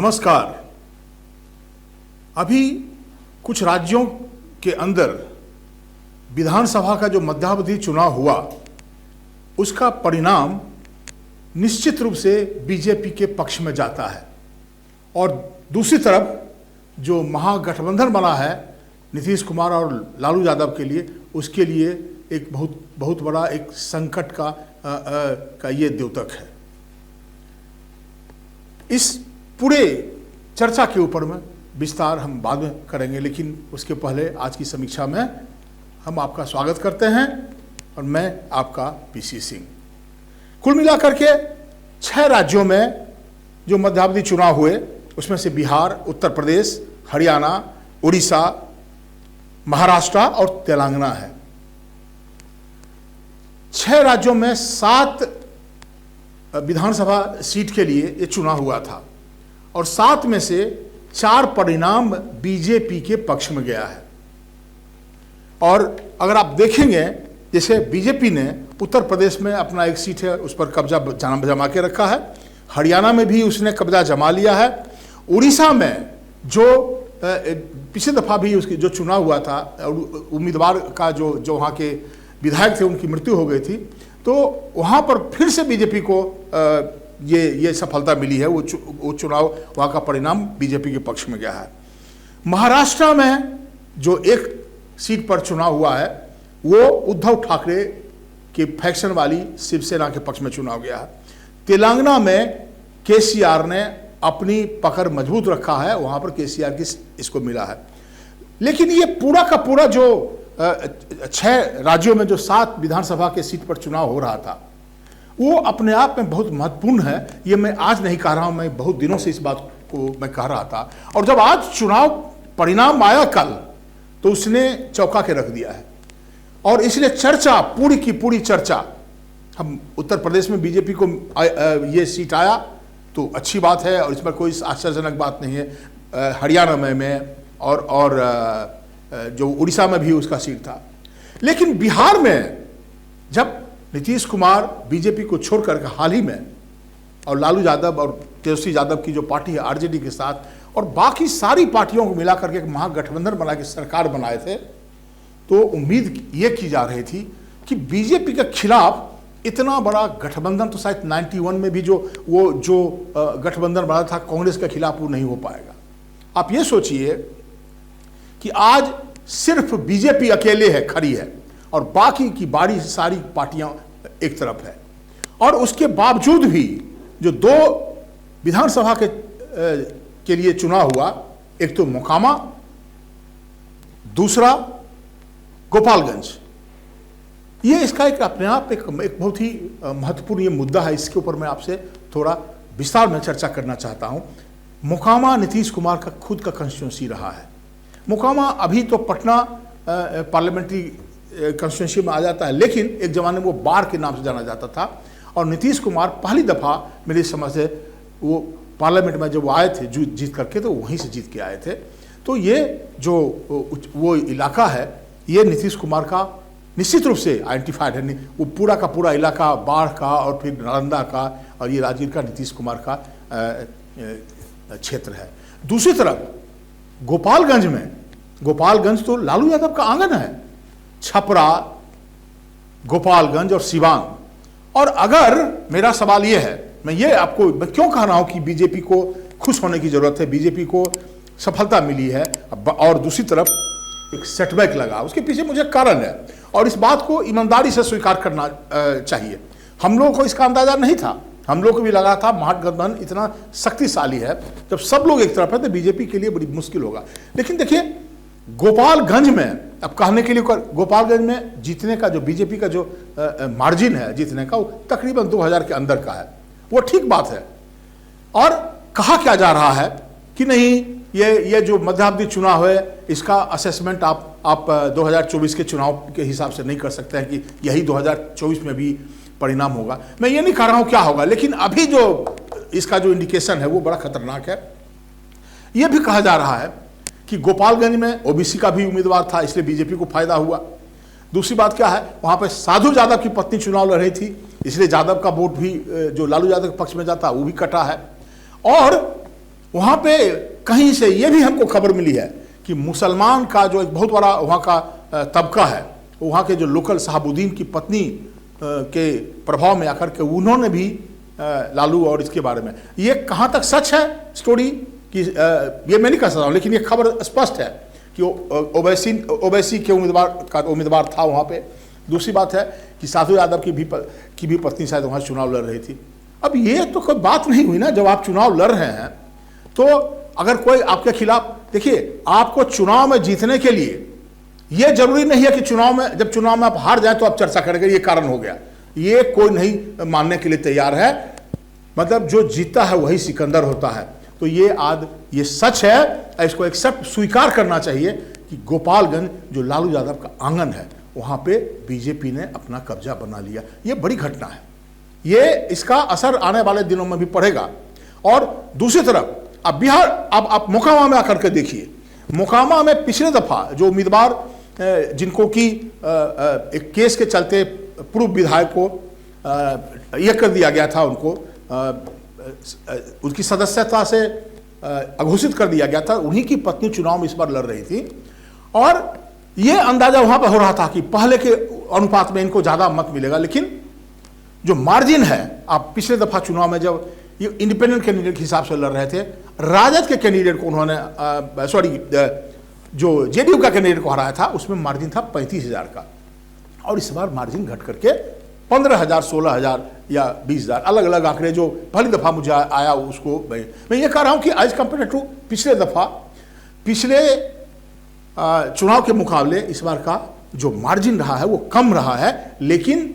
नमस्कार। अभी कुछ राज्यों के अंदर विधानसभा का जो मध्यावधि चुनाव हुआ उसका परिणाम निश्चित रूप से बीजेपी के पक्ष में जाता है और दूसरी तरफ जो महागठबंधन बना है नीतीश कुमार और लालू यादव के लिए, उसके लिए एक बहुत बड़ा एक संकट का ये द्योतक है। इस पूरे चर्चा के ऊपर में विस्तार हम बाद में करेंगे, लेकिन उसके पहले आज की समीक्षा में हम आपका स्वागत करते हैं और मैं आपका पीसी सिंह। कुल मिलाकर के 6 राज्यों में जो मध्यावधि चुनाव हुए उसमें से बिहार, उत्तर प्रदेश, हरियाणा, उड़ीसा, महाराष्ट्र और तेलंगाना है। 6 राज्यों में 7 विधानसभा सीट के लिए ये चुनाव हुआ था और 7 में से 4 परिणाम बीजेपी के पक्ष में गया है। और अगर आप देखेंगे, जैसे बीजेपी ने उत्तर प्रदेश में अपना एक सीट है उस पर कब्जा जमा के रखा है, हरियाणा में भी उसने कब्जा जमा लिया है, उड़ीसा में जो पिछली दफा भी उसकी जो चुनाव हुआ था उम्मीदवार का जो वहाँ के विधायक थे उनकी मृत्यु हो गई थी, तो वहाँ पर फिर से बीजेपी को ये सफलता मिली है। वो चुनाव, वहाँ का परिणाम बीजेपी के पक्ष में गया है। महाराष्ट्र में जो एक सीट पर चुनाव हुआ है वो उद्धव ठाकरे के फैक्शन वाली शिवसेना के पक्ष में चुनाव गया है। तेलंगाना में केसीआर ने अपनी पकड़ मजबूत रखा है, वहाँ पर केसीआर की इसको मिला है। लेकिन ये पूरा का पूरा जो 6 राज्यों में जो 7 विधानसभा के सीट पर चुनाव हो रहा था वो अपने आप में बहुत महत्वपूर्ण है। ये मैं आज नहीं कह रहा हूं, मैं बहुत दिनों से इस बात को मैं कह रहा था और जब आज चुनाव परिणाम आया कल तो उसने चौंका के रख दिया है। और इसलिए चर्चा, पूरी की पूरी चर्चा, हम उत्तर प्रदेश में बीजेपी को ये सीट आया तो अच्छी बात है और इसमें कोई आश्चर्यजनक बात नहीं है। हरियाणा में और जो उड़ीसा में भी उसका सीट था। लेकिन बिहार में जब नीतीश कुमार बीजेपी को छोड़कर हाल ही में और लालू यादव और तेजस्वी यादव की जो पार्टी है आरजेडी के साथ और बाकी सारी पार्टियों को मिलाकर के एक महागठबंधन बना के सरकार बनाए थे, तो उम्मीद ये की जा रही थी कि बीजेपी के खिलाफ इतना बड़ा गठबंधन तो शायद 91 में भी जो गठबंधन बना था कांग्रेस के खिलाफ वो नहीं हो पाएगा। आप ये सोचिए कि आज सिर्फ बीजेपी अकेले है, खड़ी है और बाकी की बारी सारी पार्टियां एक तरफ है। और उसके बावजूद भी जो 2 विधानसभा के लिए चुनाव हुआ, एक तो मोकामा, दूसरा गोपालगंज, ये इसका एक अपने आप एक बहुत ही महत्वपूर्ण ये मुद्दा है। इसके ऊपर मैं आपसे थोड़ा विस्तार में चर्चा करना चाहता हूं। मोकामा नीतीश कुमार का खुद का कंस्टिट्यूंसी रहा है। मोकामा अभी तो पटना पार्लियामेंट्री कंस्टिट्यूंसी में आ जाता है, लेकिन एक जमाने में वो बाढ़ के नाम से जाना जाता था और नीतीश कुमार पहली दफ़ा मेरी समझ से वो पार्लियामेंट में जब वो आए थे जीत करके, तो वहीं से जीत के आए थे। तो ये जो वो इलाका है ये नीतीश कुमार का निश्चित रूप से आइडेंटिफाइड है। वो पूरा का पूरा इलाका बाढ़ का और फिर नालंदा का और ये राजगीर का नीतीश कुमार का क्षेत्र है। दूसरी तरफ गोपालगंज तो लालू यादव का आंगन है। छपरा, गोपालगंज और सिवान। और अगर मेरा सवाल यह है, मैं क्यों कह रहा हूं कि बीजेपी को खुश होने की जरूरत है, बीजेपी को सफलता मिली है और दूसरी तरफ एक सेटबैक लगा, उसके पीछे मुझे कारण है और इस बात को ईमानदारी से स्वीकार करना चाहिए। हम लोगों को इसका अंदाजा नहीं था, हम लोग को भी लगा था महागठबंधन इतना शक्तिशाली है, जब सब लोग एक तरफ है तो बीजेपी के लिए बड़ी मुश्किल होगा। लेकिन देखिए गोपालगंज में, अब कहने के लिए गोपालगंज में जीतने का जो बीजेपी का जो मार्जिन है जीतने का, वो तकरीबन 2000 के अंदर का है। वो ठीक बात है। और कहा क्या जा रहा है कि नहीं, ये जो मध्यावधि चुनाव है इसका असेसमेंट आप 2024 के चुनाव के हिसाब से नहीं कर सकते हैं कि यही 2024 में भी परिणाम होगा। मैं ये नहीं कह रहा हूं क्या होगा, लेकिन अभी जो इसका जो इंडिकेशन है वो बड़ा खतरनाक है। यह भी कहा जा रहा है कि गोपालगंज में ओबीसी का भी उम्मीदवार था, इसलिए बीजेपी को फायदा हुआ। दूसरी बात क्या है, वहां पर साधु यादव की पत्नी चुनाव लड़ रही थी, इसलिए यादव का वोट भी जो लालू यादव के पक्ष में जाता वो भी कटा है। और वहां पे कहीं से ये भी हमको खबर मिली है कि मुसलमान का जो एक बहुत बड़ा वहां का तबका है, वहां के जो लोकल शहाबुद्दीन की पत्नी के प्रभाव में आकर के उन्होंने भी लालू और इसके बारे में, ये कहां तक सच है स्टोरी कि ये मैं नहीं कह सकता हूं, लेकिन ये खबर स्पष्ट है कि ओवैसी के उम्मीदवार था वहां पे। दूसरी बात है कि साधु यादव की भी पत्नी शायद वहां चुनाव लड़ रही थी। अब ये तो कोई बात नहीं हुई ना, जब आप चुनाव लड़ रहे हैं तो अगर कोई आपके खिलाफ, देखिए आपको चुनाव में जीतने के लिए यह जरूरी नहीं है कि जब चुनाव में आप हार जाए तो आप चर्चा करेंगे ये कारण हो गया, ये कोई नहीं मानने के लिए तैयार है। मतलब जो जीता है वही सिकंदर होता है। तो ये सच है, इसको एक्सेप्ट स्वीकार करना चाहिए कि गोपालगंज जो लालू यादव का आंगन है वहां पे बीजेपी ने अपना कब्जा बना लिया। ये बड़ी घटना है, ये इसका असर आने वाले दिनों में भी पड़ेगा। और दूसरी तरफ अब बिहार, अब आप मोकामा में आकर के देखिए, मोकामा में पिछले दफा जो उम्मीदवार जिनको कि एक केस के चलते पूर्व विधायक को यह कर दिया गया था, उनकी सदस्यता से अघोषित कर दिया गया था, उन्हीं की पत्नी चुनाव में इस बार लड़ रही थी। और यह अंदाजा वहां पर हो रहा था कि पहले के अनुपात में इनको ज्यादा मत मिलेगा, लेकिन जो मार्जिन है, आप पिछले दफा चुनाव में जब ये इंडिपेंडेंट कैंडिडेट के हिसाब से लड़ रहे थे, राजद के कैंडिडेट को उन्होंने जो जेडीयू का कैंडिडेट को हराया था, उसमें मार्जिन था 35,000 का, और इस बार मार्जिन घट करके 15,000, 16,000 या 20,000, अलग अलग आंकड़े जो पहली दफा मुझे आया उसको मैं ये कह रहा हूं कि एज कंपेयर टू पिछले चुनाव के मुकाबले इस बार का जो मार्जिन रहा है वो कम रहा है। लेकिन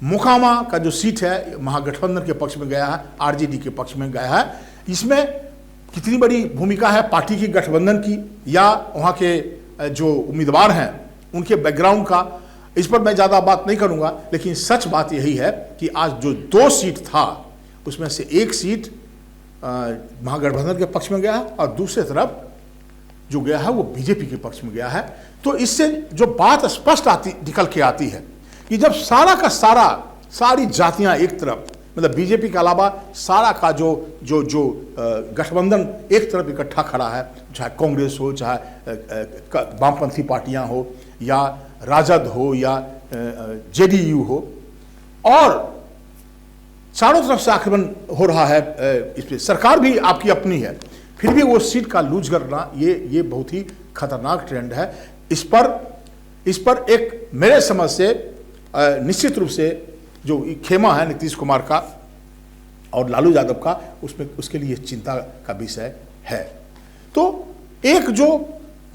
मोकामा का जो सीट है महागठबंधन के पक्ष में गया है, आरजेडी के पक्ष में गया है। इसमें कितनी बड़ी भूमिका है पार्टी की, गठबंधन की, या वहाँ के जो उम्मीदवार हैं उनके बैकग्राउंड का, इस पर मैं ज़्यादा बात नहीं करूँगा। लेकिन सच बात यही है कि आज जो 2 सीट था उसमें से एक सीट महागठबंधन के पक्ष में गया है और दूसरी तरफ जो गया है वो बीजेपी के पक्ष में गया है। तो इससे जो बात स्पष्ट निकल के आती है कि जब सारा का सारी जातियां एक तरफ, मतलब बीजेपी के अलावा सारा का जो गठबंधन एक तरफ इकट्ठा खड़ा है, चाहे कांग्रेस हो, चाहे वामपंथी पार्टियां हो, या राजद हो, या जेडीयू हो, और चारों तरफ से आक्रमण हो रहा है, इस पर सरकार भी आपकी अपनी है, फिर भी वो सीट का लूज करना ये बहुत ही खतरनाक ट्रेंड है। इस पर एक मेरे समझ से निश्चित रूप से जो खेमा है नीतीश कुमार का और लालू यादव का, उसके लिए चिंता का विषय है। तो एक जो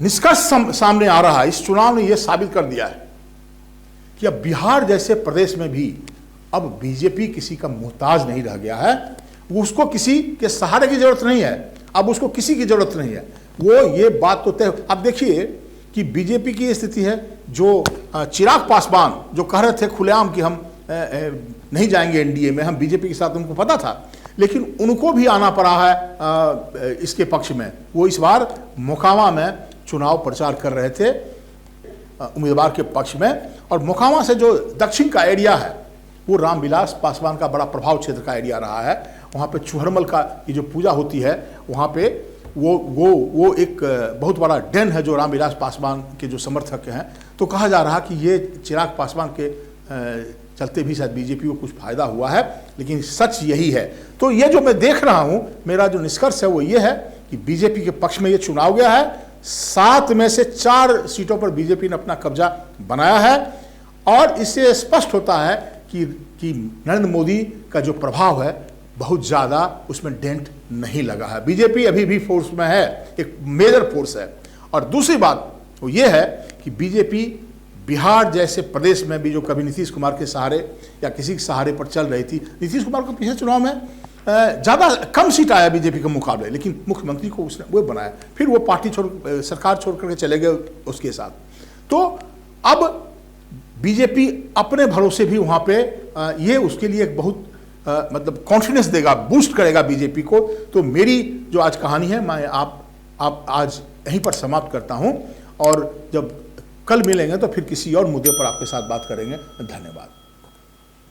निष्कर्ष सामने आ रहा है, इस चुनाव ने यह साबित कर दिया है कि अब बिहार जैसे प्रदेश में भी अब बीजेपी किसी का मोहताज नहीं रह गया है। वो उसको किसी के सहारे की जरूरत नहीं है, अब उसको किसी की जरूरत नहीं है। वो ये बात तो तय, अब देखिए कि बीजेपी की स्थिति है, जो चिराग पासवान जो कह रहे थे खुलेआम कि हम नहीं जाएंगे एनडीए में, हम बीजेपी के साथ, उनको पता था, लेकिन उनको भी आना पड़ा है इसके पक्ष में। वो इस बार मोकामा में चुनाव प्रचार कर रहे थे उम्मीदवार के पक्ष में। और मोकामा से जो दक्षिण का एरिया है वो रामविलास पासवान का बड़ा प्रभाव क्षेत्र का एरिया रहा है। वहाँ पे चुहरमल का की जो पूजा होती है, वहाँ पे वो एक बहुत बड़ा डेन है जो रामविलास पासवान के जो समर्थक हैं। तो कहा जा रहा कि ये चिराग पासवान के चलते भी शायद बीजेपी को कुछ फायदा हुआ है, लेकिन सच यही है। तो ये जो मैं देख रहा हूँ, मेरा जो निष्कर्ष है वो ये है कि बीजेपी के पक्ष में ये चुनाव गया है। 7 में से 4 सीटों पर बीजेपी ने अपना कब्जा बनाया है, और इससे स्पष्ट होता है कि नरेंद्र मोदी का जो प्रभाव है बहुत ज़्यादा उसमें डेंट नहीं लगा है। बीजेपी अभी भी फोर्स में है, एक मेजर फोर्स है। और दूसरी बात वो ये है कि बीजेपी बिहार जैसे प्रदेश में भी, जो कभी नीतीश कुमार के सहारे या किसी के सहारे पर चल रही थी, नीतीश कुमार को पिछले चुनाव में ज़्यादा कम सीट आया बीजेपी के मुकाबले, लेकिन मुख्यमंत्री को उसने वो बनाया, फिर वो पार्टी सरकार छोड़ करके चले गए उसके साथ। तो अब बीजेपी अपने भरोसे भी वहाँ पे ये उसके लिए एक बहुत मतलब कॉन्फिडेंस देगा, बूस्ट करेगा बीजेपी को। तो मेरी जो आज कहानी है मैं आप आज यहीं पर समाप्त करता हूँ, और जब कल मिलेंगे तो फिर किसी और मुद्दे पर आपके साथ बात करेंगे। धन्यवाद।